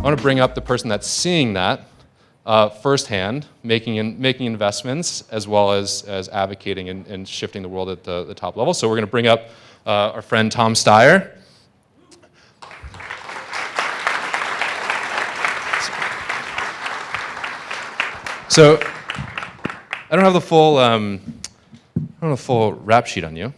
want to bring up the person that's seeing that firsthand, making investments, as well as advocating and shifting the world at the top level. So we're going to bring up our friend Tom Steyer. So I don't have the full rap sheet on you,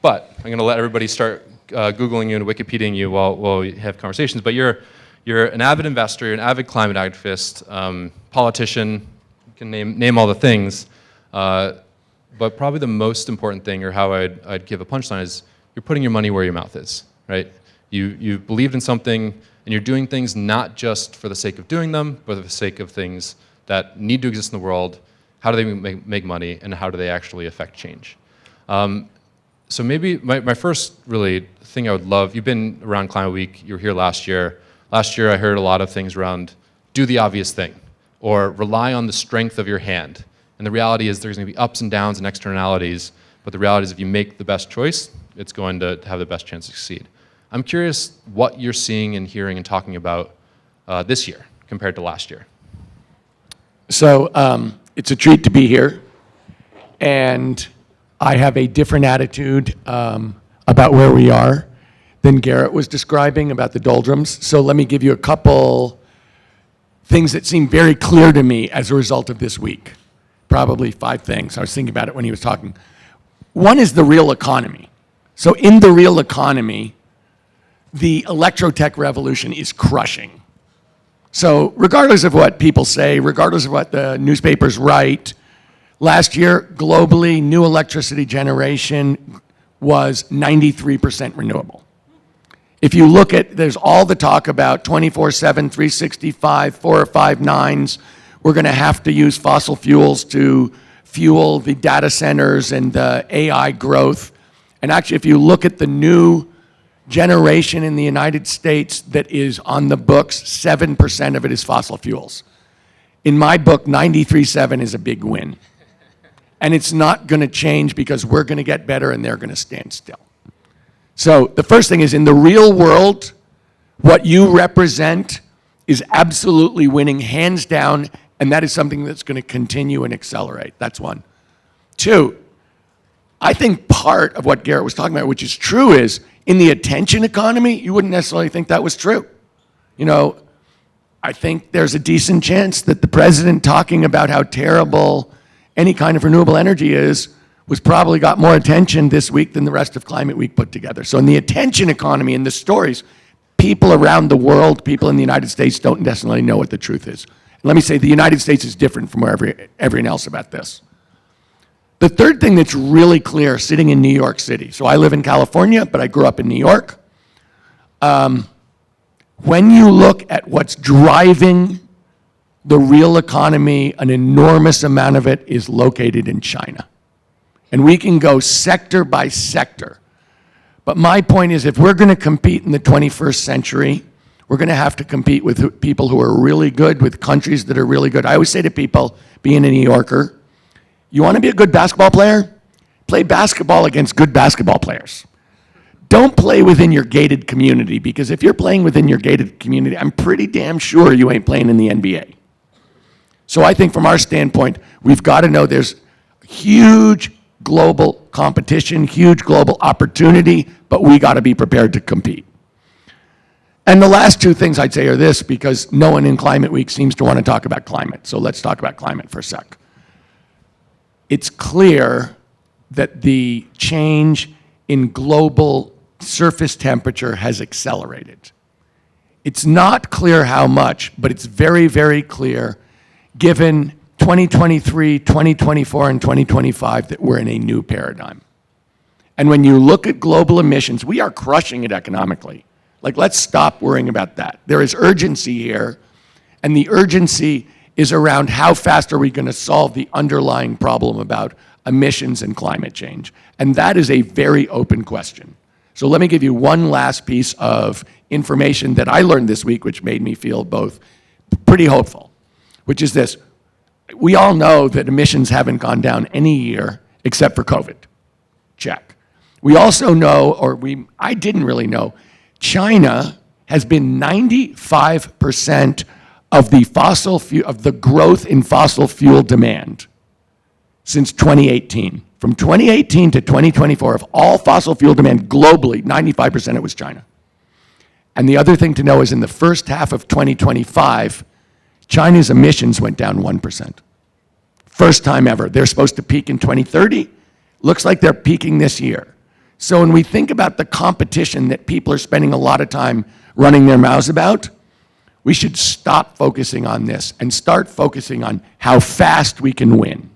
but I'm going to let everybody start Googling you and Wikipediaing you while we have conversations. But you're an avid investor, you're an avid climate activist, politician, you can name all the things. But probably the most important thing, or how I'd give a punchline, is you're putting your money where your mouth is, right? You've believed in something, and you're doing things not just for the sake of doing them, but for the sake of things that need to exist in the world. How do they make money, and how do they actually affect change? So maybe my first really thing I would love, you've been around Climate Week, you were here last year. Last year I heard a lot of things around do the obvious thing, or rely on the strength of your hand. And the reality is there's going to be ups and downs and externalities, but the reality is if you make the best choice, it's going to have the best chance to succeed. I'm curious what you're seeing and hearing and talking about this year compared to last year. So it's a treat to be here, and I have a different attitude about where we are than Garrett was describing about the doldrums. So let me give you a couple things that seem very clear to me as a result of this week. Probably 5 things. I was thinking about it when he was talking. One is the real economy. So in the real economy, the electrotech revolution is crushing. So regardless of what people say, regardless of what the newspapers write, last year, globally, new electricity generation was 93% renewable. If you look at, there's all the talk about 24/7, 365, 4 or 5 nines. We're going to have to use fossil fuels to fuel the data centers and the AI growth. And actually, if you look at the new generation in the United States that is on the books, 7% of it is fossil fuels. In my book, 93.7 is a big win. And it's not going to change because we're going to get better and they're going to stand still. So the first thing is, in the real world, what you represent is absolutely winning hands down, and that is something that's going to continue and accelerate. That's one. 2, I think part of what Garrett was talking about, which is true, is in the attention economy, you wouldn't necessarily think that was true. You know, I think there's a decent chance that the president talking about how terrible any kind of renewable energy is was probably got more attention this week than the rest of Climate Week put together. So in the attention economy, in the stories, people around the world, people in the United States don't necessarily know what the truth is. Let me say the United States is different from everyone else about this. The third thing that's really clear, sitting in New York City, so I live in California, but I grew up in New York. When you look at what's driving the real economy, an enormous amount of it is located in China. And we can go sector by sector. But my point is, if we're going to compete in the 21st century, we're going to have to compete with people who are really good, with countries that are really good. I always say to people, being a New Yorker, you want to be a good basketball player? Play basketball against good basketball players. Don't play within your gated community, because if you're playing within your gated community, I'm pretty damn sure you ain't playing in the NBA. So I think from our standpoint, we've got to know there's huge global competition, huge global opportunity, but we got to be prepared to compete. And the last 2 things I'd say are this, because no one in Climate Week seems to want to talk about climate. So let's talk about climate for a sec. It's clear that the change in global surface temperature has accelerated. It's not clear how much, but it's very, very clear, given 2023, 2024, and 2025, that we're in a new paradigm. And when you look at global emissions, we are crushing it economically. Like, let's stop worrying about that. There is urgency here, and the urgency is around how fast are we going to solve the underlying problem about emissions and climate change. And that is a very open question. So let me give you one last piece of information that I learned this week, which made me feel both pretty hopeful, which is this. We all know that emissions haven't gone down any year except for COVID. Check. We also know, I didn't really know, China has been 95% of the growth in fossil fuel demand since 2018. From 2018 to 2024, of all fossil fuel demand globally, 95% it was China. And the other thing to know is in the first half of 2025, China's emissions went down 1%. First time ever. They're supposed to peak in 2030. Looks like they're peaking this year. So when we think about the competition that people are spending a lot of time running their mouths about, we should stop focusing on this and start focusing on how fast we can win.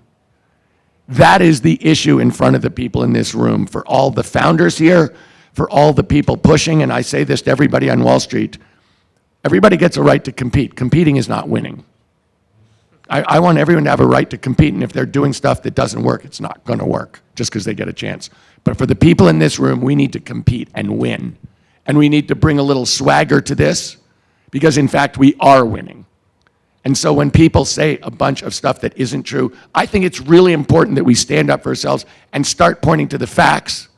That is the issue in front of the people in this room. For all the founders here, for all the people pushing, and I say this to everybody on Wall Street, everybody gets a right to compete. Competing is not winning. I want everyone to have a right to compete, and if they're doing stuff that doesn't work, it's not going to work just because they get a chance. But for the people in this room, we need to compete and win. And we need to bring a little swagger to this, because in fact, we are winning. And so when people say a bunch of stuff that isn't true, I think it's really important that we stand up for ourselves and start pointing to the facts.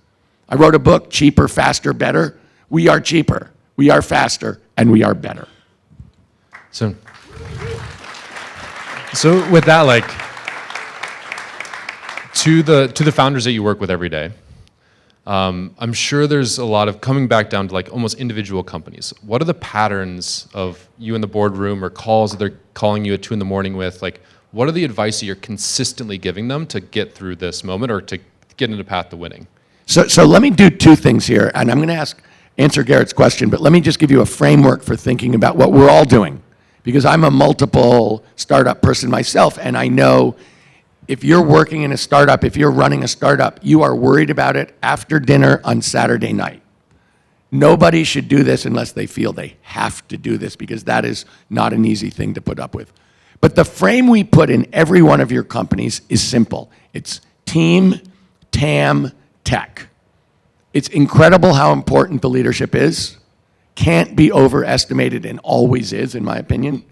I wrote a book, Cheaper, Faster, Better. We are cheaper, we are faster, and we are better. So with that, like, to the founders that you work with every day, I'm sure there's a lot of coming back down to like almost individual companies. What are the patterns of you in the boardroom or calls that they're calling you at 2 a.m. with? Like, what are the advice that you're consistently giving them to get through this moment or to get into the path to winning? So let me do two things here, and I'm going to answer Garrett's question, but let me just give you a framework for thinking about what we're all doing, because I'm a multiple startup person myself, and I know if you're working in a startup, if you're running a startup, you are worried about it after dinner on Saturday night. Nobody should do this unless they feel they have to do this, because that is not an easy thing to put up with. But the frame we put in every one of your companies is simple. It's team, TAM, tech. It's incredible how important the leadership is. Can't be overestimated and always is, in my opinion.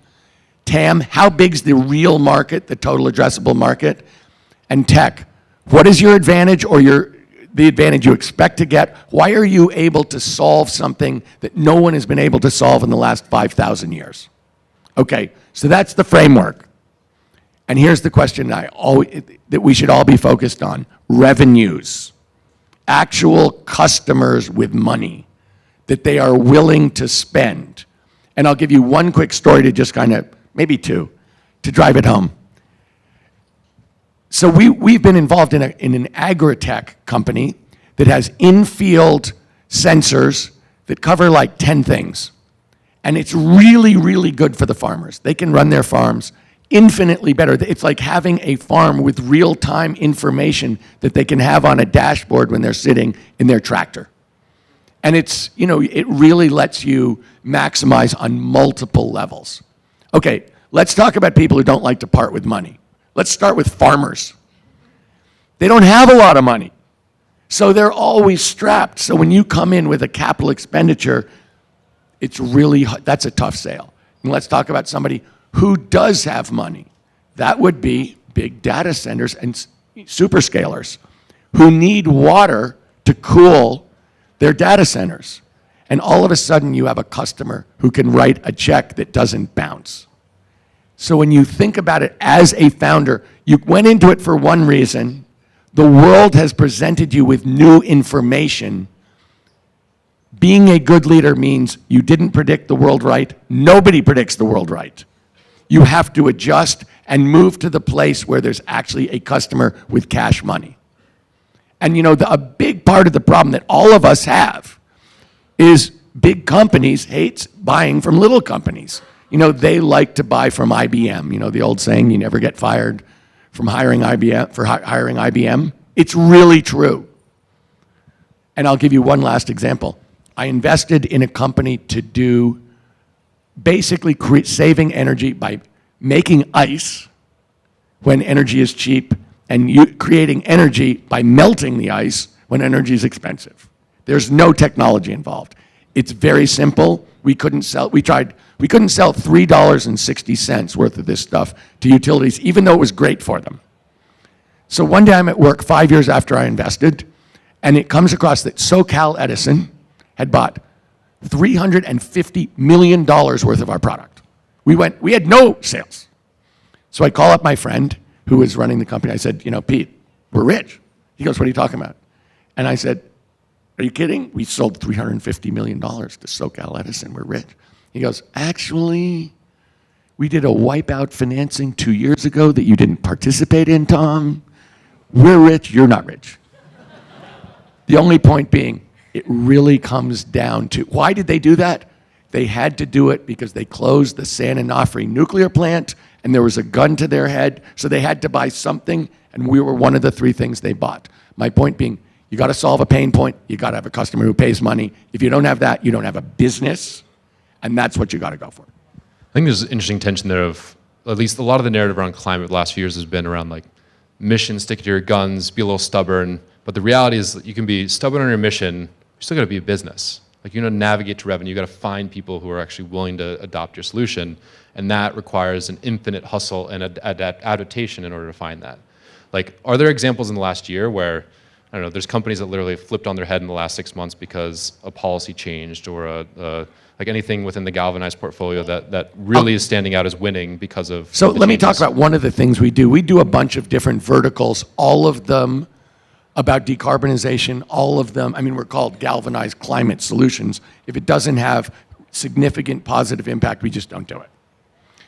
TAM, how big's the real market, the total addressable market? And tech, what is your advantage or the advantage you expect to get? Why are you able to solve something that no one has been able to solve in the last 5,000 years? Okay, so that's the framework. And here's the question that we should all be focused on. Revenues. Actual customers with money that they are willing to spend. And I'll give you one quick story to just kind of, maybe two, to drive it home. So we've been involved in an agri-tech company that has in-field sensors that cover like 10 things. And it's really, really good for the farmers. They can run their farms infinitely better. It's like having a farm with real-time information that they can have on a dashboard when they're sitting in their tractor. And it's, it really lets you maximize on multiple levels. Okay, let's talk about people who don't like to part with money. Let's start with farmers. They don't have a lot of money, so they're always strapped. So when you come in with a capital expenditure, that's a tough sale. And let's talk about somebody who does have money. That would be big data centers and superscalers who need water to cool their data centers. And all of a sudden you have a customer who can write a check that doesn't bounce. So when you think about it as a founder, you went into it for one reason. The world has presented you with new information. Being a good leader means you didn't predict the world right. Nobody predicts the world right. You have to adjust and move to the place where there's actually a customer with cash money. And a big part of the problem that all of us have is big companies hate buying from little companies. They like to buy from IBM. The old saying, you never get fired from hiring IBM. It's really true. And I'll give you one last example. I invested in a company to do basically saving energy by making ice when energy is cheap and creating energy by melting the ice when energy is expensive. There's no technology involved. It's very simple. We couldn't sell $3.60 worth of this stuff to utilities, even though it was great for them. So one day I'm at work 5 years after I invested, and it comes across that SoCal Edison had bought $350 million worth of our product. We had no sales. So I call up my friend who was running the company. I said, Pete, we're rich. He goes, what are you talking about? And I said, are you kidding? We sold $350 million to SoCal Edison. We're rich. He goes, actually, we did a wipeout financing 2 years ago that you didn't participate in, Tom. We're rich, you're not rich. The only point being, it really comes down to, why did they do that? They had to do it because they closed the San Onofre nuclear plant and there was a gun to their head, so they had to buy something, and we were one of the 3 things they bought. My point being, you got to solve a pain point, you got to have a customer who pays money. If you don't have that, you don't have a business, and that's what you got to go for. I think there's an interesting tension there of, at least a lot of the narrative around climate the last few years has been around like mission, stick to your guns, be a little stubborn. But the reality is that you can be stubborn on your mission, you still got to be a business. Like you got to navigate to revenue, you got to find people who are actually willing to adopt your solution. And that requires an infinite hustle and adaptation in order to find that. Like, are there examples in the last year where, I don't know, there's companies that literally flipped on their head in the last 6 months because a policy changed or like anything within the galvanized portfolio that really is standing out as winning because of So let me talk changes? about one of the things we do. We do a bunch of different verticals, all of them about decarbonization, all of them, we're called galvanized climate solutions. If it doesn't have significant positive impact, we just don't do it.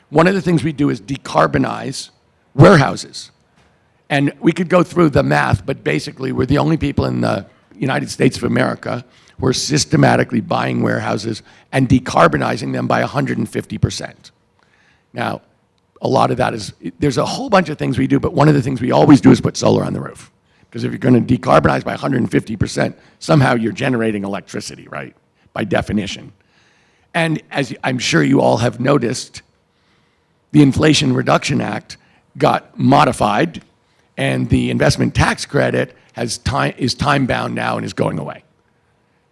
One of the things we do is decarbonize warehouses. And we could go through the math, but basically we're the only people in the United States of America who are systematically buying warehouses and decarbonizing them by 150%. Now, a lot of that is, there's a whole bunch of things we do, but one of the things we always do is put solar on the roof. Because if you're going to decarbonize by 150%, somehow you're generating electricity, right? By definition. And as I'm sure you all have noticed, the Inflation Reduction Act got modified, and the investment tax credit is time-bound now and is going away.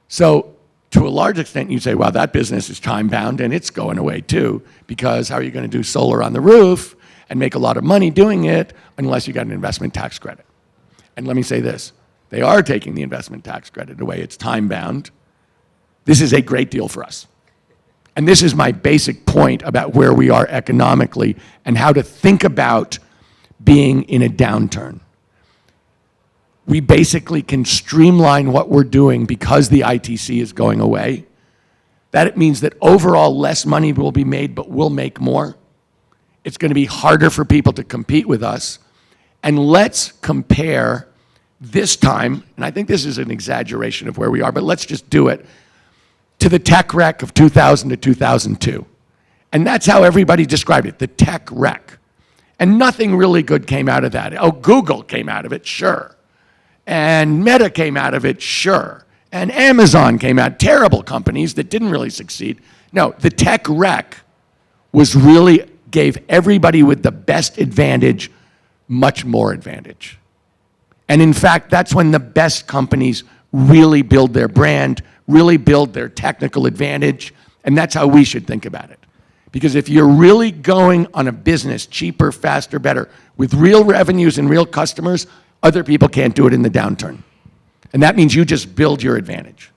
So to a large extent, you say, well, that business is time-bound and it's going away too, because how are you going to do solar on the roof and make a lot of money doing it unless you got an investment tax credit? And let me say this, they are taking the investment tax credit away, it's time-bound. This is a great deal for us. And this is my basic point about where we are economically and how to think about being in a downturn. We basically can streamline what we're doing because the ITC is going away. That means that overall less money will be made, but we'll make more. It's going to be harder for people to compete with us. And let's compare this time, and I think this is an exaggeration of where we are, but let's just do it, to the tech wreck of 2000 to 2002. And that's how everybody described it, the tech wreck. And nothing really good came out of that. Oh, Google came out of it, sure. And Meta came out of it, sure. And Amazon came out, terrible companies that didn't really succeed. No, the tech wreck gave everybody with the best advantage much more advantage. And in fact, that's when the best companies really build their brand, really build their technical advantage, and that's how we should think about it. Because if you're really going on a business cheaper, faster, better, with real revenues and real customers, other people can't do it in the downturn. And that means you just build your advantage.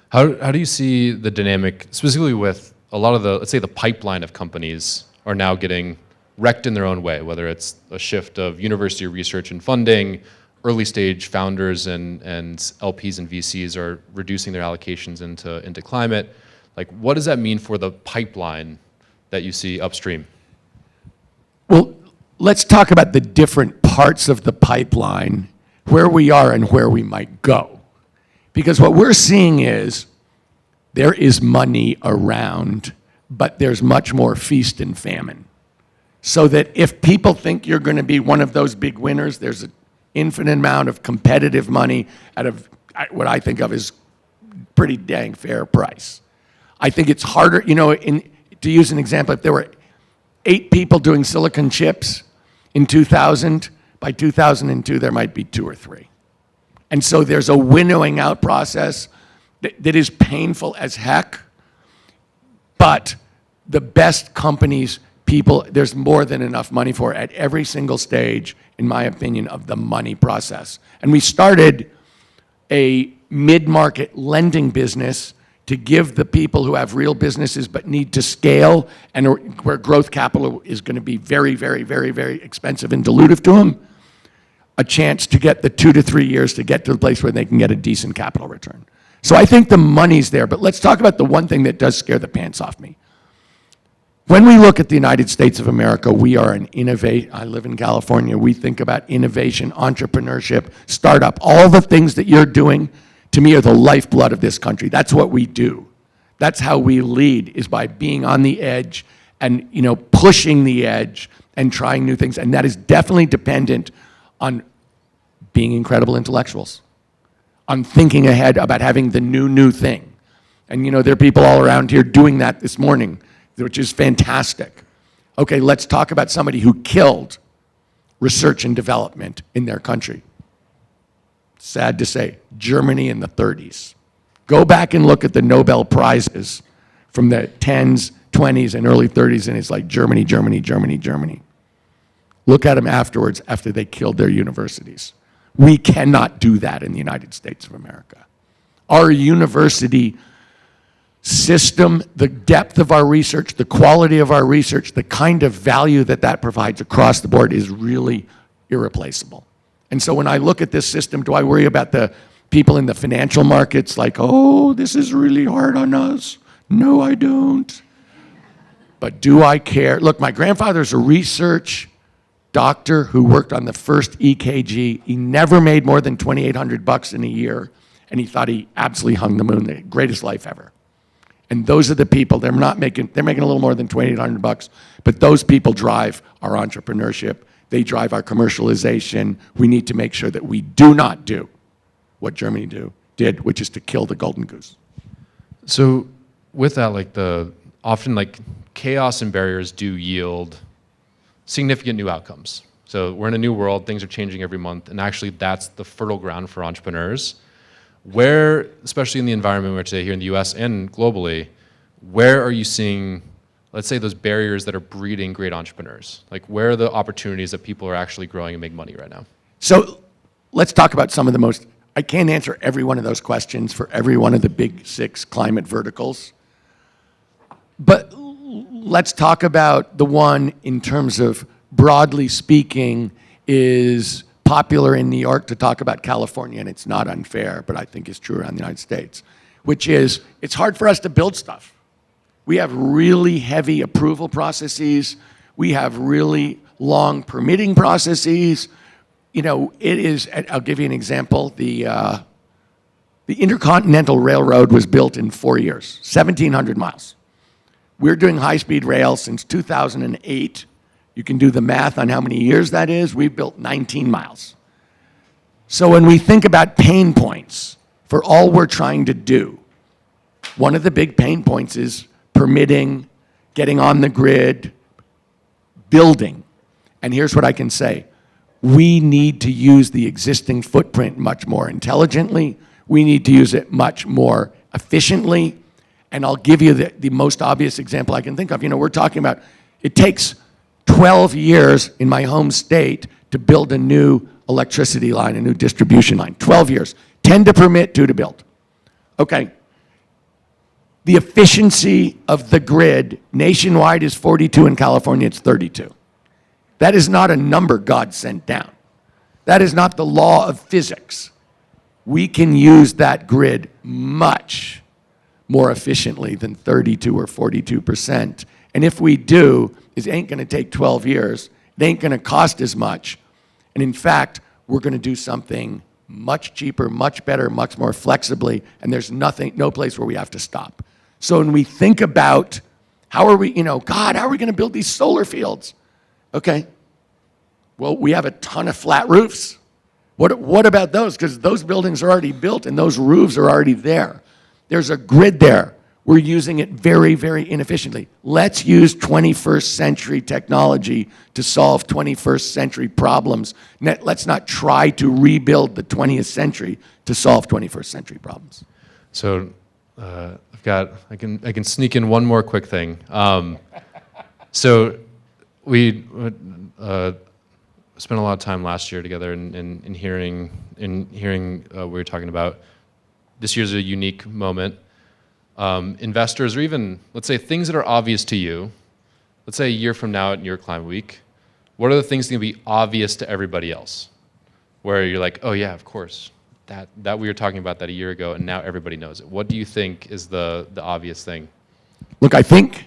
How do you see the dynamic, specifically with a lot of the, let's say the pipeline of companies are now getting wrecked in their own way, whether it's a shift of university research and funding, early stage founders and LPs and VCs are reducing their allocations into climate. Like, what does that mean for the pipeline that you see upstream? Well, let's talk about the different parts of the pipeline, where we are and where we might go. Because what we're seeing is there is money around, but there's much more feast and famine. So that if people think you're going to be one of those big winners, there's an infinite amount of competitive money at what I think of as pretty dang fair price. I think it's harder, to use an example, if there were 8 people doing silicon chips in 2000, by 2002 there might be 2 or 3. And so there's a winnowing out process that is painful as heck, but the best companies, people, there's more than enough money for at every single stage, in my opinion, of the money process. And we started a mid-market lending business to give the people who have real businesses but need to scale and where growth capital is going to be very, very, very, very expensive and dilutive to them, a chance to get the 2 to 3 years to get to the place where they can get a decent capital return. So I think the money's there, but let's talk about the one thing that does scare the pants off me. When we look at the United States of America, we are an I live in California, we think about innovation, entrepreneurship, startup, all the things that you're doing, to me, are the lifeblood of this country. That's what we do. That's how we lead, is by being on the edge and pushing the edge and trying new things. And that is definitely dependent on being incredible intellectuals, on thinking ahead about having the new thing. And there are people all around here doing that this morning, which is fantastic. Okay, let's talk about somebody who killed research and development in their country. Sad to say, Germany in the 30s. Go back and look at the Nobel Prizes from the 10s, 20s, and early 30s, and it's like Germany, Germany, Germany, Germany. Look at them afterwards, after they killed their universities. We cannot do that in the United States of America. Our university system, the depth of our research, the quality of our research, the kind of value that provides across the board is really irreplaceable. And so when I look at this system, do I worry about the people in the financial markets like, oh, this is really hard on us? No, I don't. But do I care? Look, my grandfather's a research doctor who worked on the first EKG. He never made more than $2,800 in a year, and he thought he absolutely hung the moon, the greatest life ever. And those are the people, they're making a little more than $2,800, but those people drive our entrepreneurship. They drive our commercialization. We need to make sure that we do not do what Germany did, which is to kill the golden goose. So with that, often chaos and barriers do yield significant new outcomes. So we're in a new world, things are changing every month, and actually that's the fertile ground for entrepreneurs. Where, especially in the environment we're today here in the US and globally, where are you seeing, let's say, those barriers that are breeding great entrepreneurs? Where are the opportunities that people are actually growing and make money right now? So let's talk about some of the most, I can't answer every one of those questions for every one of the big 6 climate verticals. But let's talk about the one in terms of, broadly speaking, is popular in New York to talk about California, and it's not unfair, but I think it's true around the United States, which is it's hard for us to build stuff. We have really heavy approval processes. We have really long permitting processes. It is, I'll give you an example. The Intercontinental Railroad was built in 4 years, 1,700 miles. We're doing high-speed rail since 2008. You can do the math on how many years that is. We've built 19 miles. So when we think about pain points for all we're trying to do, one of the big pain points is permitting, getting on the grid, building. And here's what I can say. We need to use the existing footprint much more intelligently. We need to use it much more efficiently. And I'll give you the most obvious example I can think of. We're talking about, it takes 12 years in my home state to build a new electricity line, a new distribution line. 12 years. 10 to permit, 2 to build. Okay. The efficiency of the grid nationwide is 42, in California it's 32. That is not a number God sent down. That is not the law of physics. We can use that grid much more efficiently than 32 or 42%. And if we do, it ain't going to take 12 years. It ain't going to cost as much. And in fact, we're going to do something much cheaper, much better, much more flexibly, and there's no place where we have to stop. So when we think about how are we, God, how are we going to build these solar fields? Okay, well, we have a ton of flat roofs. What about those? Because those buildings are already built and those roofs are already there. There's a grid there. We're using it very, very inefficiently. Let's use 21st century technology to solve 21st century problems. Let's not try to rebuild the 20th century to solve 21st century problems. So I can sneak in one more quick thing. So we spent a lot of time last year together in hearing what we were talking about. This year's a unique moment. investors, or even, let's say, things that are obvious to you, let's say a year from now at New York Climate Week, what are the things that can be obvious to everybody else? Where you're like, oh yeah, of course, that we were talking about that a year ago, and now everybody knows it. What do you think is the obvious thing? Look, I think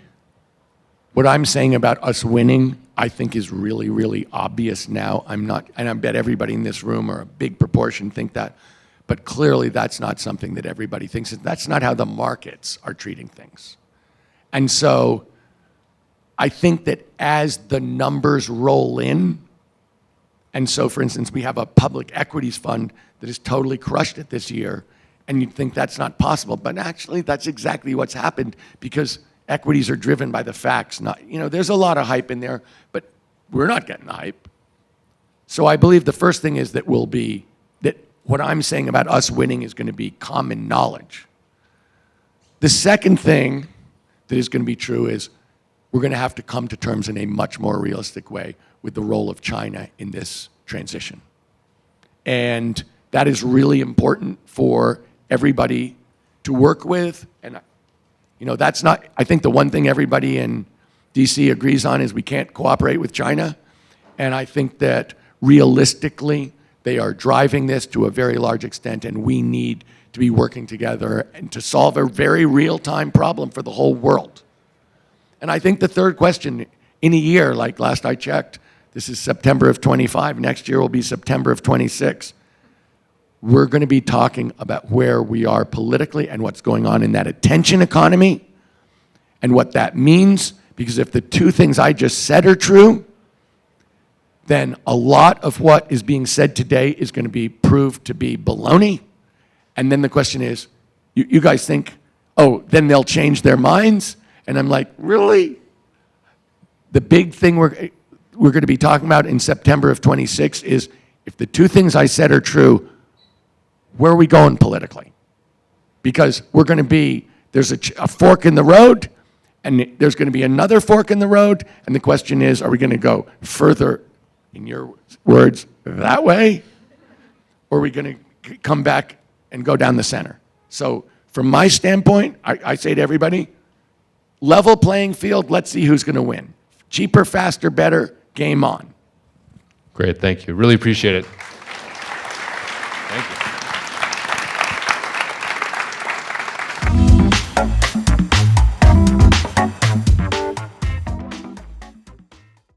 what I'm saying about us winning, I think is really, really obvious now. I'm not, and I bet everybody in this room, or a big proportion, think that. But clearly that's not something that everybody thinks. That's not how the markets are treating things. And so I think that as the numbers roll in, and so for instance, we have a public equities fund that has totally crushed it this year, and you'd think that's not possible, but actually that's exactly what's happened, because equities are driven by the facts. Not, there's a lot of hype in there, but we're not getting the hype. So I believe the first thing is that what I'm saying about us winning is going to be common knowledge. The second thing that is going to be true is we're going to have to come to terms in a much more realistic way with the role of China in this transition. And that is really important for everybody to work with. And that's not, I think the one thing everybody in DC agrees on is we can't cooperate with China. And I think that realistically, they are driving this to a very large extent, and we need to be working together and to solve a very real-time problem for the whole world. And I think the third question, in a year, like last I checked, this is September of 25, next year will be September of 26, we're going to be talking about where we are politically and what's going on in that attention economy and what that means, because if the two things I just said are true, then a lot of what is being said today is going to be proved to be baloney. And then the question is, you guys think, oh, then they'll change their minds? And I'm like, really? The big thing we're going to be talking about in September of 26 is, if the two things I said are true, where are we going politically? Because we're going to be, there's a fork in the road, and there's going to be another fork in the road, and the question is, are we going to go further, in your words, that way? Or are we going to come back and go down the center? So from my standpoint, I say to everybody, level playing field, let's see who's going to win. Cheaper, faster, better, game on. Great, thank you. Really appreciate it.